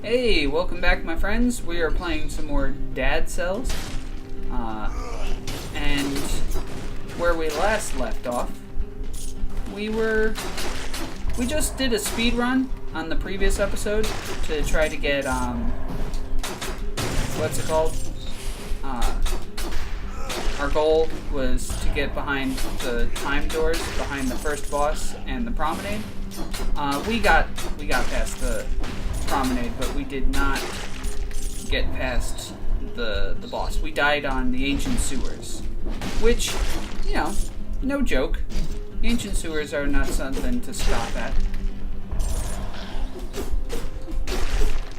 Hey, welcome back, my friends. We are playing some more Dad Cells. And where we last left off, we just did a speed run on the previous episode to try to get, what's it called? Our goal was to get behind the time doors, behind the first boss and the promenade. We got past the promenade, but we did not get past the boss. We died on the ancient sewers, which, you know, no joke. The ancient sewers are not something to scoff at.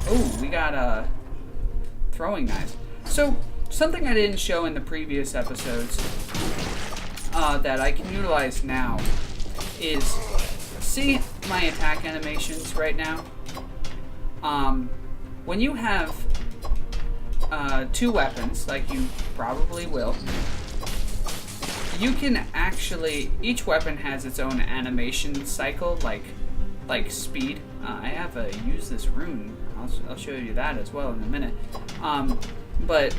Oh, we got throwing knives. So something I didn't show in the previous episodes that I can utilize now is, see my attack animations right now? When you have two weapons, like you probably will, you can actually, each weapon has its own animation cycle, like speed. I have a use this rune. I'll show you that as well in a minute. But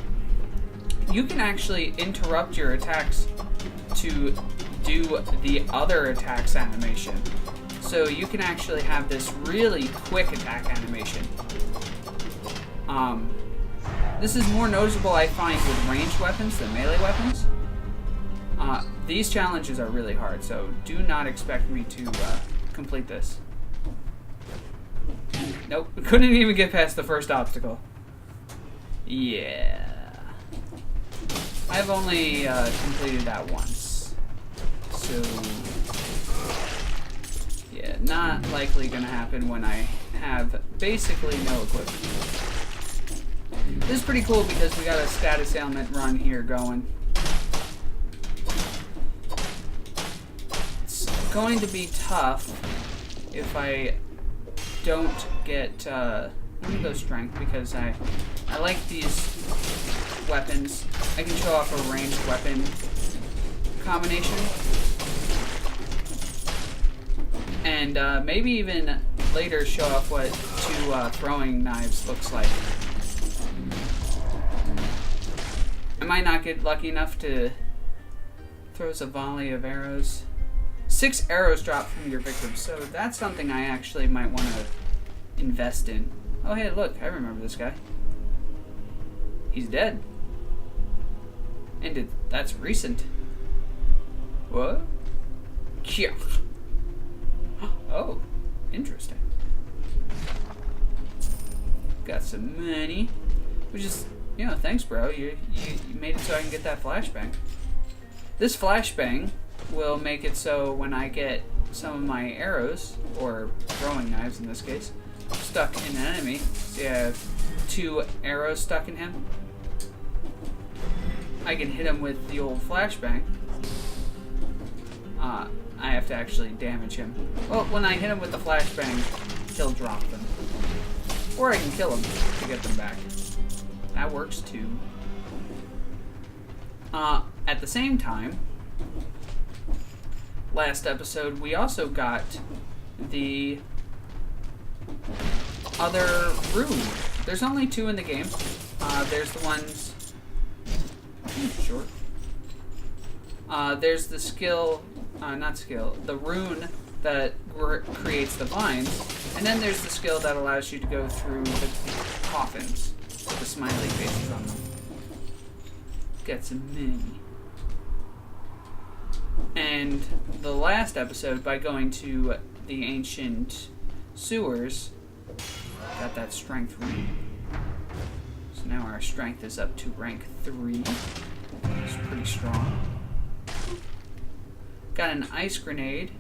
you can actually interrupt your attacks to do the other attack's animation. So you can actually have this really quick attack animation. This is more noticeable, I find, with ranged weapons than melee weapons. These challenges are really hard, so do not expect me to complete this. Nope, couldn't even get past the first obstacle. Yeah. I've only completed that once. So yeah, not likely gonna happen when I have basically no equipment. This is pretty cool because we got a status ailment run here going. It's going to be tough if I don't get, let me go strength because I like these weapons. I can show off a ranged weapon combination. And maybe even later show off what two throwing knives looks like. I might not get lucky enough to throws a volley of arrows. 6 arrows drop from your victim, so that's something I actually might want to invest in. Oh hey, look, I remember this guy. He's dead. And that's recent. What? Yeah. Oh, interesting. Got some money. Which is, you know, thanks bro. You made it so I can get that flashbang. This flashbang will make it so when I get some of my arrows, or throwing knives in this case, stuck in an enemy, see I have 2 arrows stuck in him, I can hit him with the old flashbang. I have to actually damage him. Well, when I hit him with the flashbang, he'll drop them. Or I can kill him to get them back. That works too. At the same time, last episode, we also got the other rune. There's only 2 in the game. There's the ones... Sure. There's the skill... the rune that creates the vines, and then there's the skill that allows you to go through the coffins with the smiley faces on them. Get some money. And the last episode, by going to the ancient sewers, got that strength rune. So now our strength is up to rank 3. It's pretty strong. Got an ice grenade.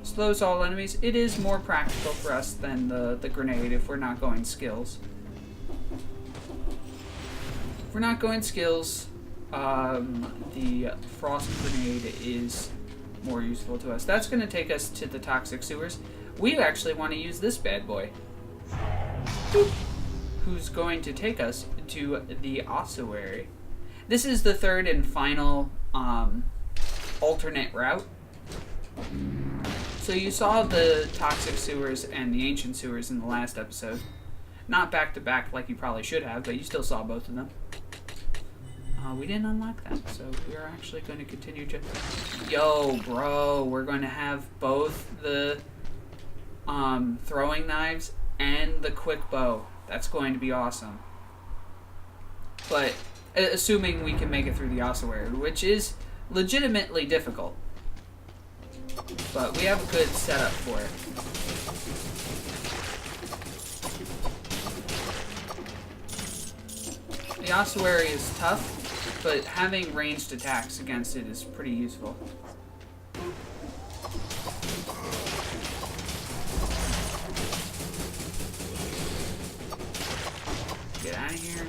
Slows all enemies. It is more practical for us than the grenade if we're not going skills. If we're not going skills, the frost grenade is more useful to us. That's going to take us to the toxic sewers. We actually want to use this bad boy. Boop. Who's going to take us to the ossuary. This is the third and final alternate route. So you saw the toxic sewers and the ancient sewers in the last episode. Not back to back like you probably should have, but you still saw both of them. We didn't unlock that, so we're actually going to continue to... Yo, bro, we're going to have both the throwing knives and the quick bow. That's going to be awesome. But assuming we can make it through the ossuary, which is legitimately difficult. But we have a good setup for it. The ossuary is tough, but having ranged attacks against it is pretty useful. Get out of here.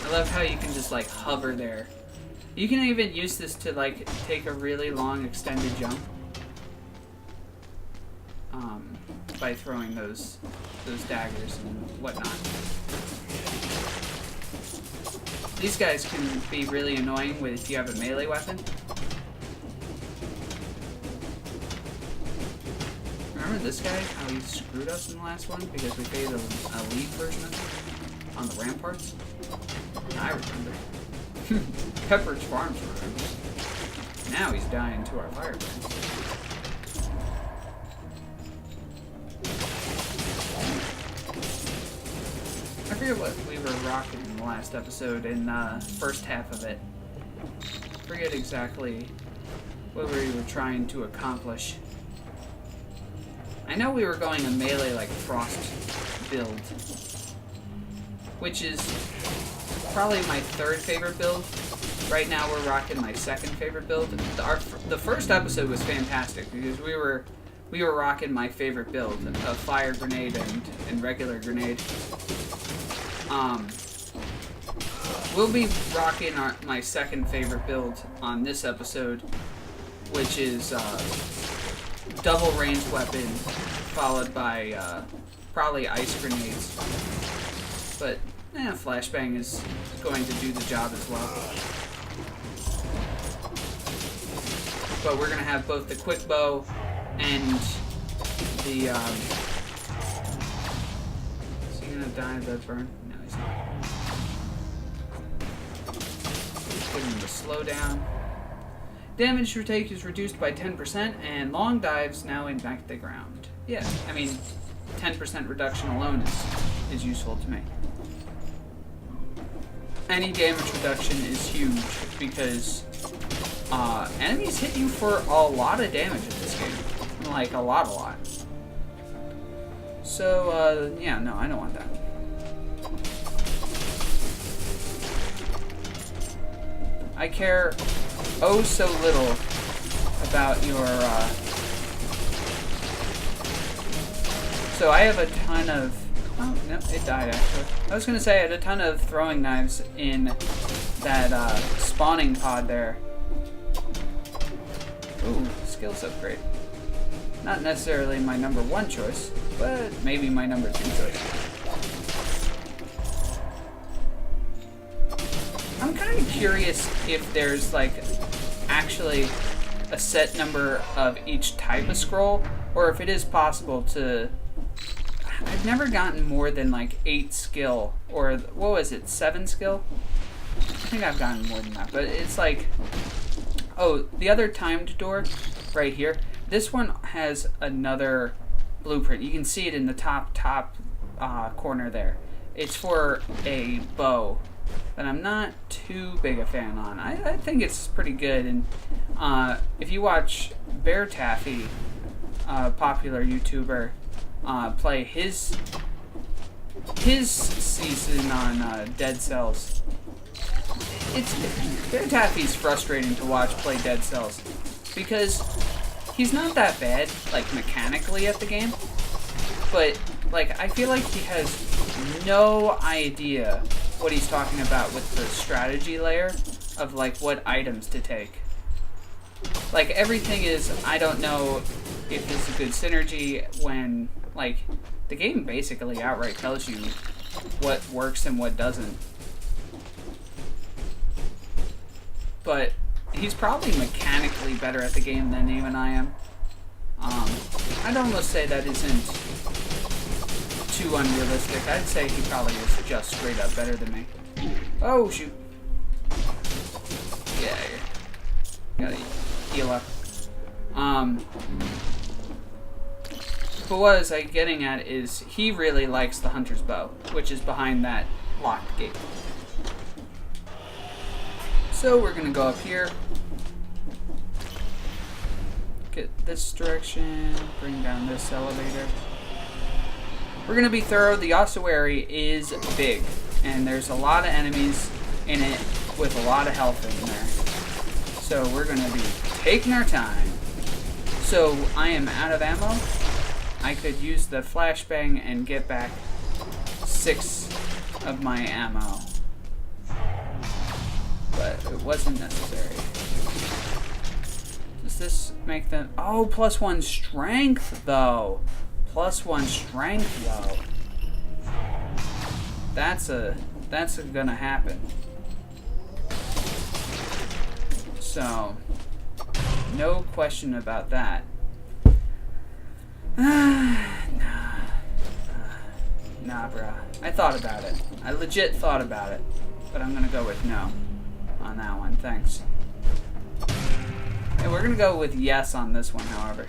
I love how you can just like hover there. You can even use this to like take a really long extended jump. By throwing those daggers and whatnot. These guys can be really annoying if you have a melee weapon. Remember this guy? How he screwed us in the last one because we played a lead version of it on the ramparts? I remember. Pepperidge Farms remembers. Now he's dying to our firebrands. I forget what we were rocking in the last episode, in the first half of it. I forget exactly what we were trying to accomplish. I know we were going a melee like Frost build, which is probably my third favorite build. Right now we're rocking my second favorite build. The first episode was fantastic because we were rocking my favorite build, a fire grenade and regular grenade. We'll be rocking my second favorite build on this episode, which is double ranged weapon followed by probably ice grenades. But flashbang is going to do the job as well. But we're gonna have both the quick bow and the is he gonna die of that burn? No, he's not. Give him the slowdown. Damage to take is reduced by 10%, and long dives now impact the ground. Yeah, I mean, 10% reduction alone is useful to me. Any damage reduction is huge because enemies hit you for a lot of damage in this game. Like, a lot. So, yeah, no, I don't want that. I care oh so little about your, So I have a ton of... Oh, no, it died, actually. I was gonna say I had a ton of throwing knives in that, spawning pod there. Ooh, skills upgrade. Not necessarily my number one choice, but maybe my number two choice. I'm kind of curious if there's, like, actually a set number of each type of scroll, or if it is possible to... I've never gotten more than, like, 8 skill, or, what was it, 7 skill? I think I've gotten more than that, but it's like... Oh, the other timed door, right here, this one has another blueprint. You can see it in the top corner there. It's for a bow that I'm not too big a fan on. I think it's pretty good, and if you watch Bear Taffy, popular YouTuber, play his season on Dead Cells, Bear Taffy's frustrating to watch play Dead Cells because he's not that bad, like, mechanically at the game, but, like, I feel like he has no idea what he's talking about with the strategy layer of, like, what items to take. Like, everything is, I don't know if this is a good synergy when, like, the game basically outright tells you what works and what doesn't. But he's probably mechanically better at the game than even I am. I'd almost say that isn't too unrealistic. I'd say he probably is just straight up better than me. Oh, shoot. Yeah, gotta heal up. But what was I getting at is he really likes the hunter's bow, which is behind that locked gate. So we're gonna go up here. Get this direction, bring down this elevator. We're gonna be thorough. The ossuary is big, and there's a lot of enemies in it with a lot of health in there. So we're gonna be taking our time. So I am out of ammo. I could use the flashbang and get back 6 of my ammo. But it wasn't necessary. Does this make them... Oh, +1 strength, though. +1 strength, though. That's gonna happen. So, no question about that. Nah, bruh. I thought about it. I legit thought about it. But I'm gonna go with no on that one. Thanks. And we're gonna go with yes on this one, however.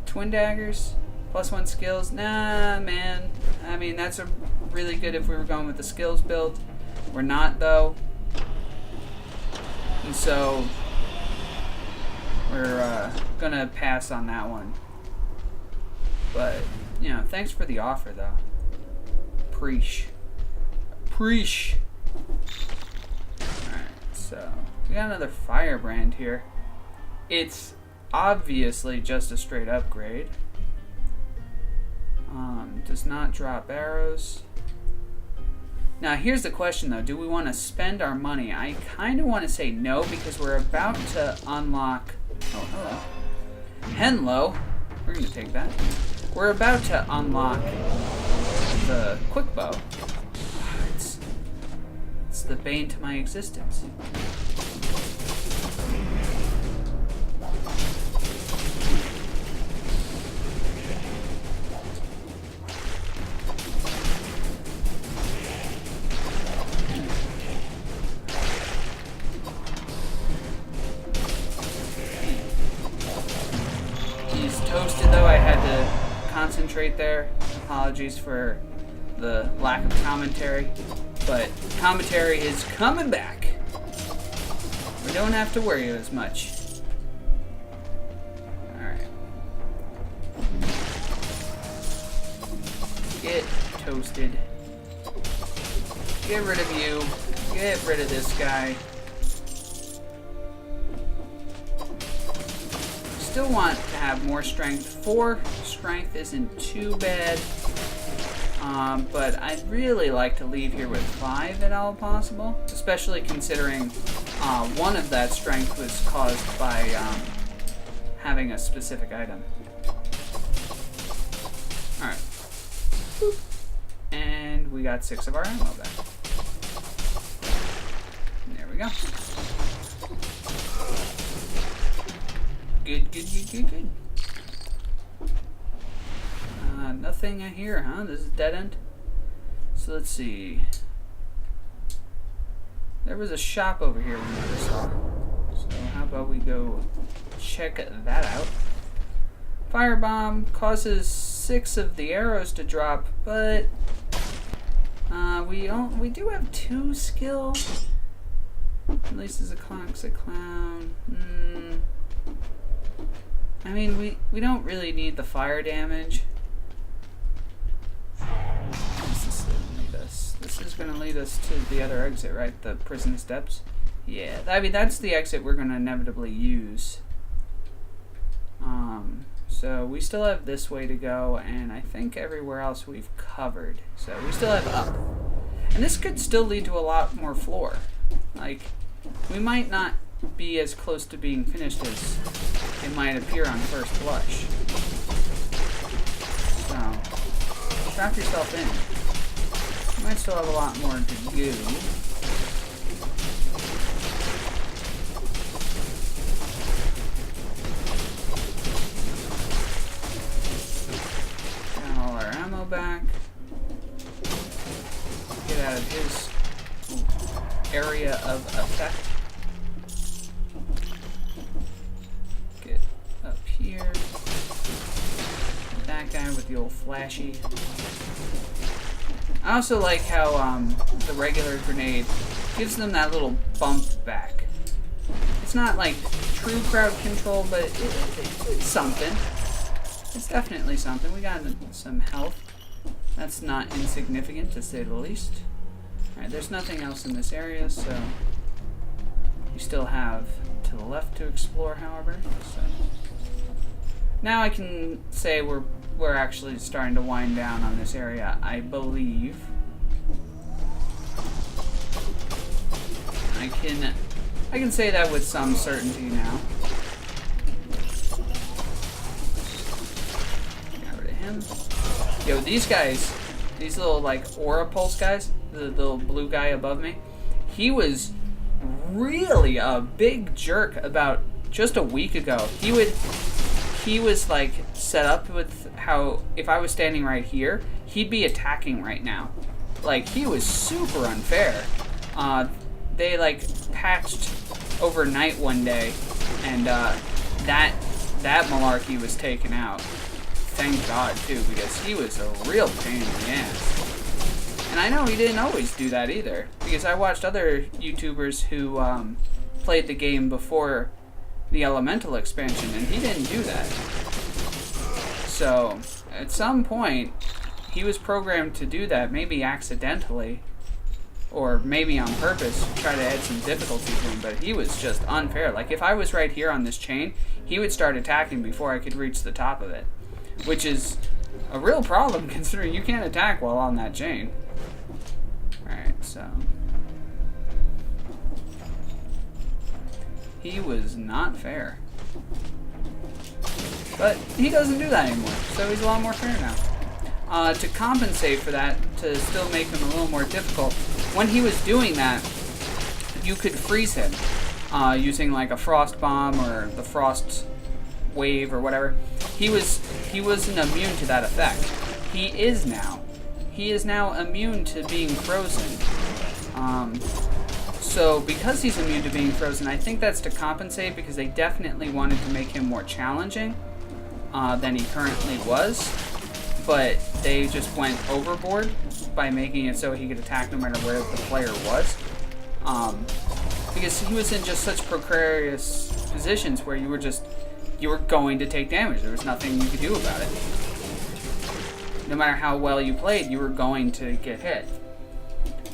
Twin daggers? +1 skills? Nah, man. I mean, that's really good if we were going with the skills build. We're not, though. And so, we're gonna pass on that one. But, you know, thanks for the offer, though. Preach. Preach. Alright, so, we got another firebrand here. It's obviously just a straight upgrade. Does not drop arrows. Now, here's the question, though. Do we want to spend our money? I kind of want to say no, because we're about to unlock... Oh, hello. Henlo. We're going to take that. We're about to unlock the quick bow. It's the bane to my existence. Toasted, though. I had to concentrate there. Apologies for the lack of commentary, but commentary is coming back. We don't have to worry as much. Alright. Get toasted. Get rid of you. Get rid of this guy. Still want to have more strength. 4 strength isn't too bad, but I'd really like to leave here with 5 at all possible, especially considering one of that strength was caused by having a specific item. Alright. And we got 6 of our ammo back. There we go. Good. Nothing here, huh? This is a dead end. So let's see. There was a shop over here we never saw. So how about we go check that out. Firebomb causes 6 of the arrows to drop, but we do have 2 skill. At least as a clown. I mean, we don't really need the fire damage. This is going to lead us to the other exit, right? The prison steps. Yeah, I mean, that's the exit we're going to inevitably use. So we still have this way to go, and I think everywhere else we've covered. So we still have up. And this could still lead to a lot more floor. Like, we might not be as close to being finished as it might appear on first blush. So, strap yourself in. You might still have a lot more to do. of effect. Get up here. That guy with the old flashy. I also like how the regular grenade gives them that little bump back. It's not like true crowd control, but it's something. It's definitely something. We got some health. That's not insignificant, to say the least. Alright, there's nothing else in this area, so we still have to the left to explore, however. So now I can say we're actually starting to wind down on this area, I believe. I can say that with some certainty now. Get rid of him. Yo, these guys, these little like aura pulse guys, the little blue guy above me, he was really a big jerk about just a week ago. He was like set up with how if I was standing right here, he'd be attacking right now. Like, he was super unfair. They like patched overnight one day, and that malarkey was taken out. Thank God too, because he was a real pain in the ass. And I know he didn't always do that either, because I watched other YouTubers who played the game before the Elemental expansion, and he didn't do that. So at some point he was programmed to do that, maybe accidentally or maybe on purpose, to try to add some difficulty to him, but he was just unfair. Like, if I was right here on this chain, he would start attacking before I could reach the top of it, which is a real problem considering you can't attack while on that chain. Alright, so he was not fair. But he doesn't do that anymore, so he's a lot more fair now. To compensate for that, to still make him a little more difficult, when he was doing that, you could freeze him using like a frost bomb or the frost wave or whatever. He wasn't immune to that effect. He is now. He is now immune to being frozen. So because he's immune to being frozen, I think that's to compensate, because they definitely wanted to make him more challenging than he currently was. But they just went overboard by making it so he could attack no matter where the player was. Because he was in just such precarious positions where you were going to take damage. There was nothing you could do about it. No matter how well you played, you were going to get hit.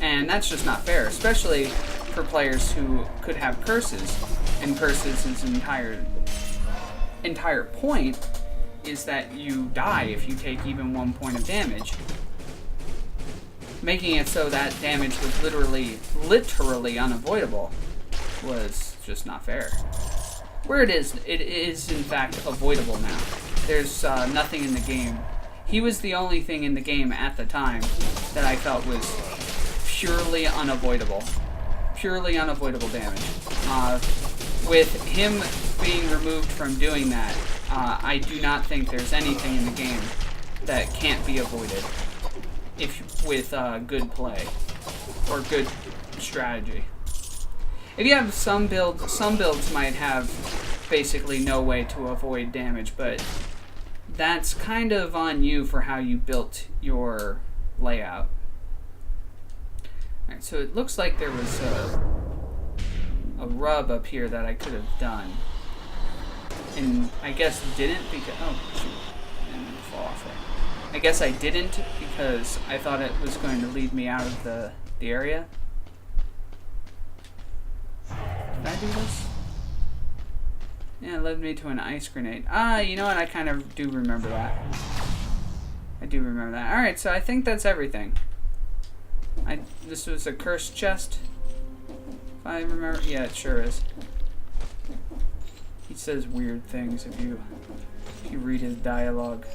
And that's just not fair, especially for players who could have curses. And curses' entire point is that you die if you take even 1 point of damage. Making it so that damage was literally unavoidable was just not fair. Where it is in fact avoidable now. There's nothing in the game. He was the only thing in the game at the time that I felt was purely unavoidable. Purely unavoidable damage. With him being removed from doing that, I do not think there's anything in the game that can't be avoided with good play or good strategy. If you have some builds might have basically no way to avoid damage, but that's kind of on you for how you built your layout. Alright, so it looks like there was a rub up here that I could have done. And I guess didn't because... Oh, shoot. I didn't fall off there. I guess I didn't because I thought it was going to lead me out of the area. Did I do this? Yeah, it led me to an ice grenade. Ah, you know what? I kind of do remember that. I do remember that. Alright, so I think that's everything. This was a cursed chest. If I remember. Yeah, it sure is. He says weird things if you read his dialogue.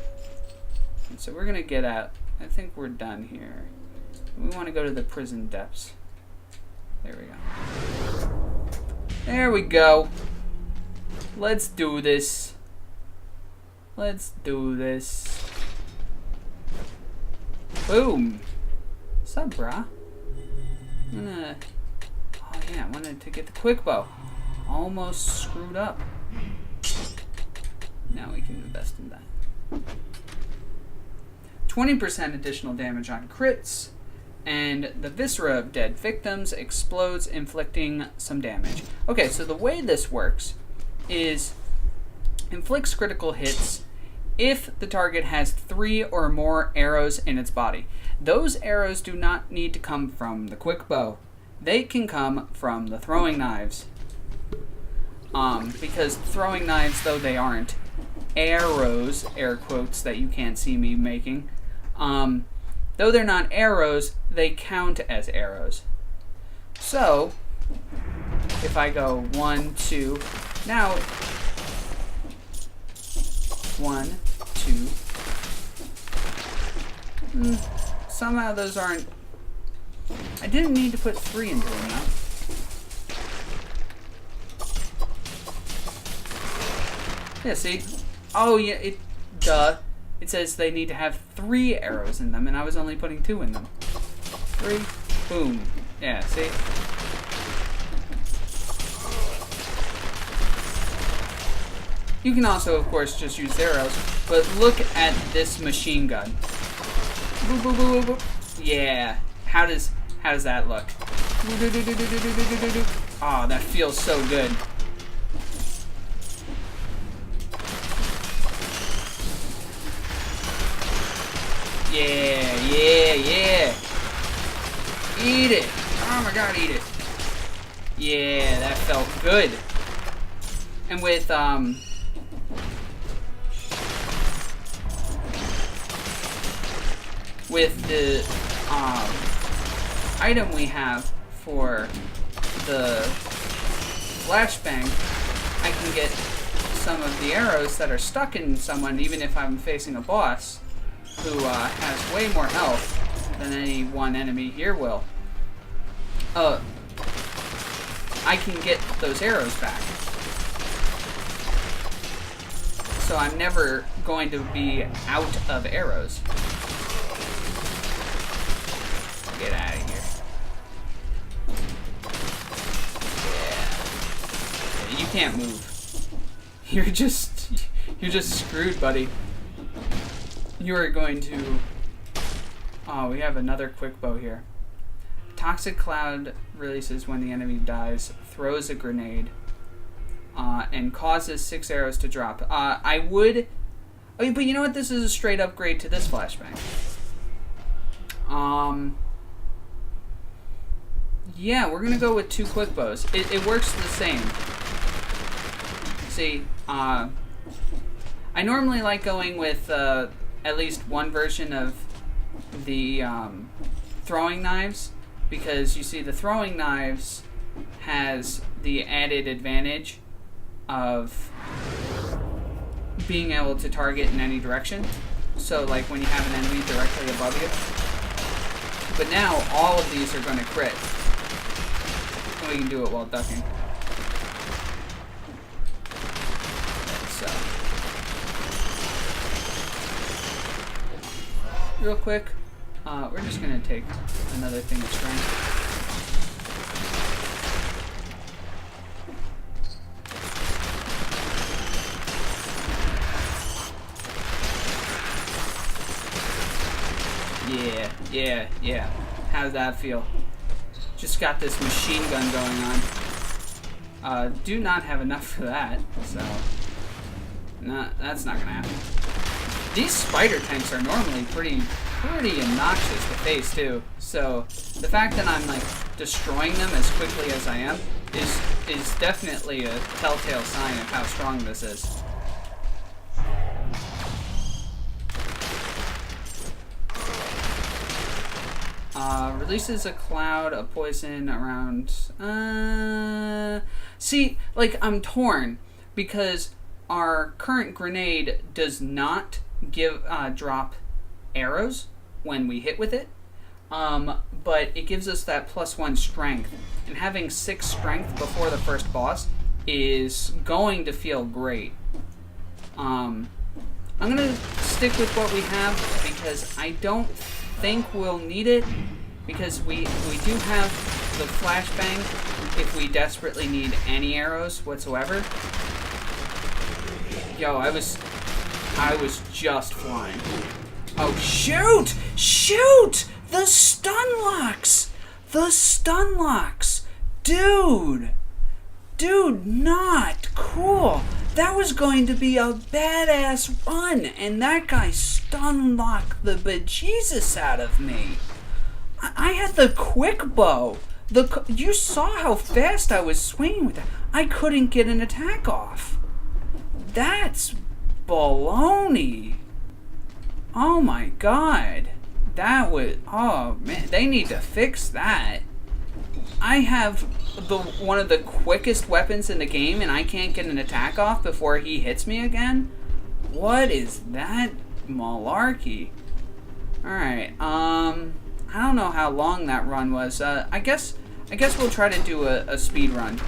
And so we're gonna get out. I think we're done here. We want to go to the prison depths. There we go. There we go. Let's do this. Let's do this. Boom. What's up, brah? I'm gonna... Oh yeah, I wanted to get the quick bow. Almost screwed up. Now we can invest in that. 20% additional damage on crits, and the viscera of dead victims explodes, inflicting some damage. Okay, so the way this works is inflicts critical hits if the target has 3 or more arrows in its body. Those arrows do not need to come from the quick bow. They can come from the throwing knives. Because throwing knives, though they aren't arrows, air quotes that you can't see me making, though they're not arrows, they count as arrows. So, if I go 1, 2, now 1, 2. Somehow those aren't. I didn't need to put 3 into them now. Yeah, see? Oh, yeah, duh. It says they need to have 3 arrows in them, and I was only putting 2 in them. 3, boom. Yeah, see? You can also, of course, just use arrows, but look at this machine gun. Boop, boop, boop, boop, boop. Yeah. How does that look? Oh, that feels so good. Yeah, yeah, yeah. Eat it. Oh my god, eat it. Yeah, that felt good. And with, the item we have for the flashbang, I can get some of the arrows that are stuck in someone, even if I'm facing a boss who has way more health than any one enemy here will. I can get those arrows back. So I'm never going to be out of arrows. Get out of here. Yeah. You can't move. You're just screwed, buddy. You are going to... Oh, we have another quick bow here. Toxic cloud releases when the enemy dies, throws a grenade, and causes 6 arrows to drop. I would... Oh, but you know what? This is a straight upgrade to this flashbang. Yeah, we're gonna go with 2 quick bows. It works the same. See, I normally like going with at least one version of the throwing knives, because you see the throwing knives has the added advantage of being able to target in any direction. So like when you have an enemy directly above you. But now all of these are going to crit. And we can do it while ducking. So. Real quick, we're just going to take another thing of strength. Yeah. How does that feel? Just got this machine gun going on. Do not have enough for that, so that's not gonna happen. These spider tanks are normally pretty obnoxious to face too. So the fact that I'm like destroying them as quickly as I am is definitely a telltale sign of how strong this is. Releases a cloud of poison around... See, like, I'm torn, because our current grenade does not drop arrows when we hit with it, but it gives us that +1 strength, and having 6 strength before the first boss is going to feel great. I'm going to stick with what we have, because I don't think we'll need it, because we do have the flashbang if we desperately need any arrows whatsoever. Yo, I was just flying. Oh, shoot! Shoot! The stun locks! The stun locks! Dude! Dude, not cool! That was going to be a badass run, and that guy stun locked the bejesus out of me. I had the quick bow. You saw how fast I was swinging with that. I couldn't get an attack off. That's baloney. Oh my god. That was... Oh man, they need to fix that. I have one of the quickest weapons in the game and I can't get an attack off before he hits me again? What is that malarkey? Alright, I don't know how long that run was. I guess we'll try to do a speed run.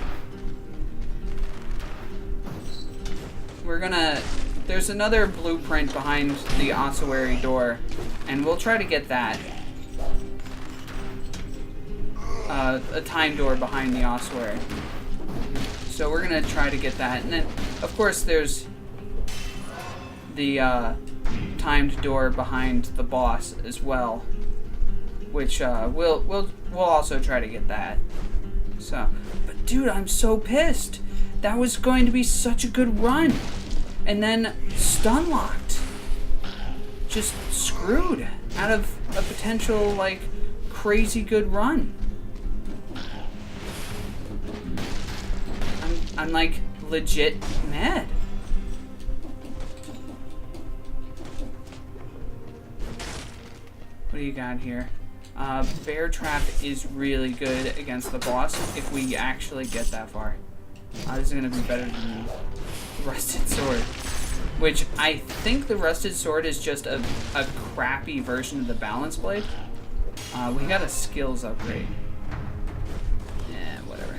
We're gonna... There's another blueprint behind the ossuary door, and we'll try to get that. A time door behind the ossuary. So we're gonna try to get that, and then, of course, there's the timed door behind the boss as well, which we'll also try to get that. So, but dude, I'm so pissed. That was going to be such a good run. And then stun locked. Just screwed out of a potential, like, crazy good run. I'm like, legit mad. What do you got here? Bear Trap is really good against the boss if we actually get that far. This is going to be better than Rusted Sword. Which, I think the Rusted Sword is just a crappy version of the Balance Blade. We got a skills upgrade. Yeah, whatever.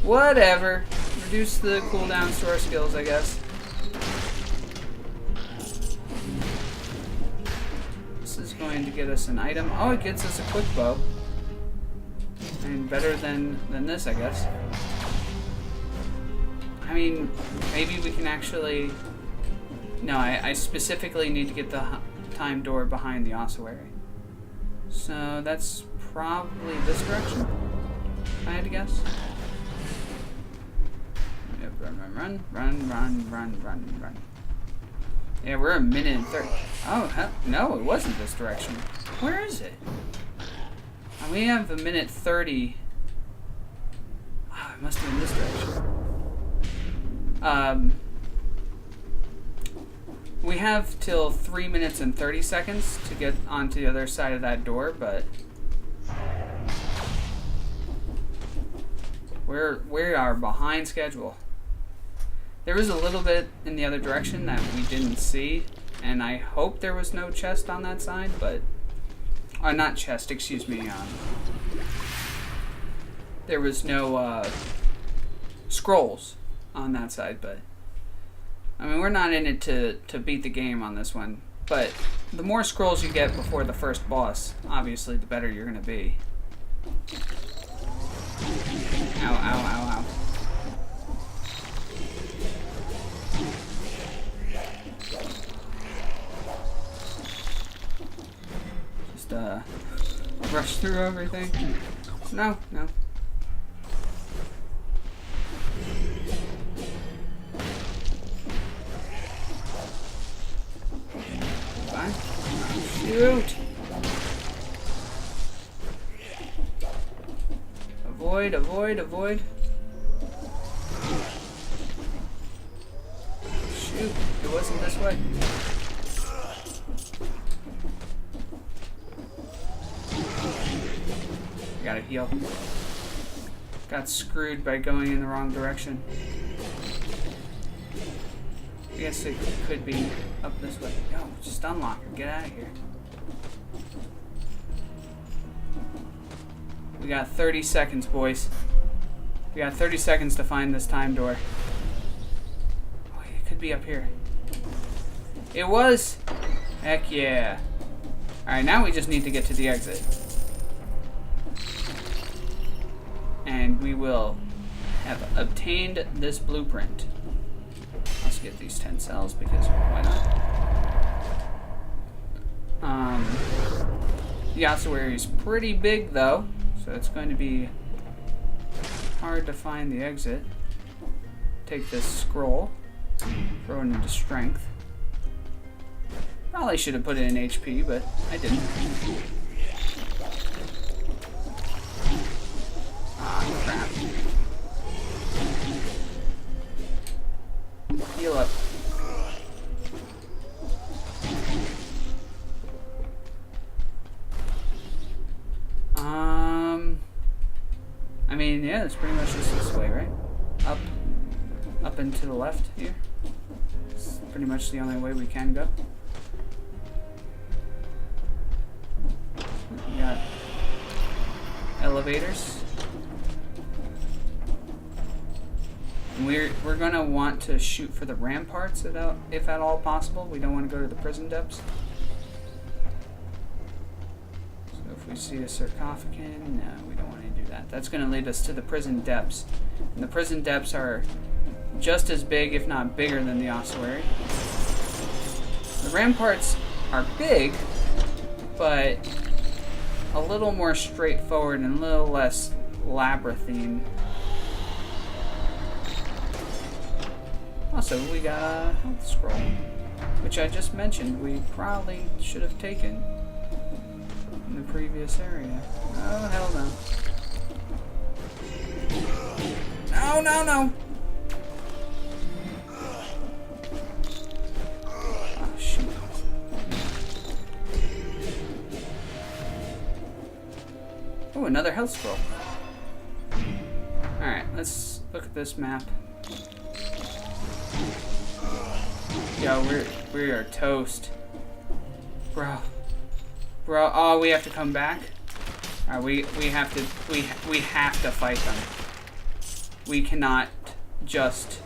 Whatever. Reduce the cooldowns to our skills, I guess. This is going to get us an item. Oh, it gets us a quick bow. I mean, better than this, I guess. I mean, maybe we can actually... No, I specifically need to get the time door behind the ossuary. So that's probably this direction, if I had to guess. Yep, run. Yeah, we're a minute and 30. Oh, hell, no, it wasn't this direction. Where is it? We have a minute 30. Oh, it must have been this direction. We have till 3 minutes and 30 seconds to get onto the other side of that door, but we are behind schedule. There was a little bit in the other direction that we didn't see, and I hope there was no chest on that side, but... not chest, excuse me. There was no scrolls on that side, but... I mean, we're not in it to beat the game on this one, but the more scrolls you get before the first boss, obviously, the better you're going to be. Ow, ow, ow, ow. Just, rush through everything. No. Shoot! Avoid. Shoot, it wasn't this way. Gotta heal. Got screwed by going in the wrong direction. I guess it could be up this way. Yo, just unlock her. Get out of here. We got 30 seconds, boys. We got 30 seconds to find this time door. Oh, it could be up here. It was! Heck yeah. Alright, now we just need to get to the exit. and we will have obtained this blueprint. Let's get these 10 cells because why not? The ossuary is pretty big though, so it's going to be hard to find the exit. Take this scroll, throw it into strength. Probably should have put it in HP, but I didn't. Ah, crap. Heal up. I mean, yeah, it's pretty much just this way, right? Up and to the left here. It's pretty much the only way we can go. We got elevators. And we're gonna want to shoot for the ramparts if at all possible. We don't want to go to the prison depths. So if we see a sarcophagus, no, we don't want to do that. That's gonna lead us to the prison depths. And the prison depths are just as big, if not bigger, than the ossuary. The ramparts are big, but a little more straightforward and a little less labyrinthine. Also, we got a health scroll, which I just mentioned we probably should have taken in the previous area. Oh, hell no. No, no, no! Oh, shoot. Oh, another health scroll. Alright, let's look at this map. Yo, we are toast. Bro, oh, we have to come back? Alright, we have to fight them. We cannot just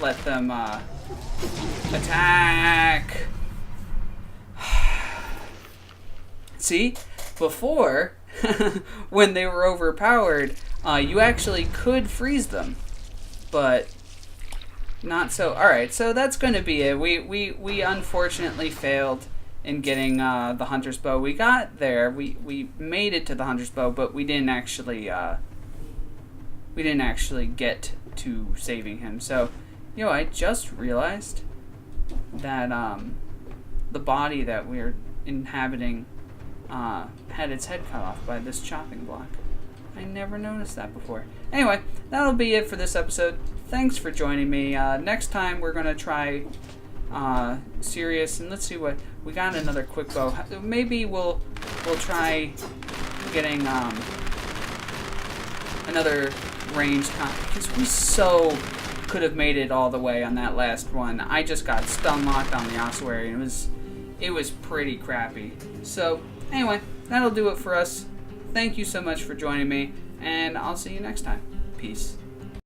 let them attack. See, before when they were overpowered, you actually could freeze them, but not so. Alright, so that's going to be it. We unfortunately failed in getting the hunter's bow. We got there. We made it to the hunter's bow, but we didn't actually get to saving him. So, I just realized that the body that we're inhabiting had its head cut off by this chopping block. I never noticed that before. Anyway, that'll be it for this episode. Thanks for joining me. Next time we're gonna try Sirius, and let's see what we got. Another quick bow. Maybe we'll try getting another ranged because we so could have made it all the way on that last one. I just got stun locked on the ossuary, and it was pretty crappy. So anyway, that'll do it for us. Thank you so much for joining me, and I'll see you next time. Peace.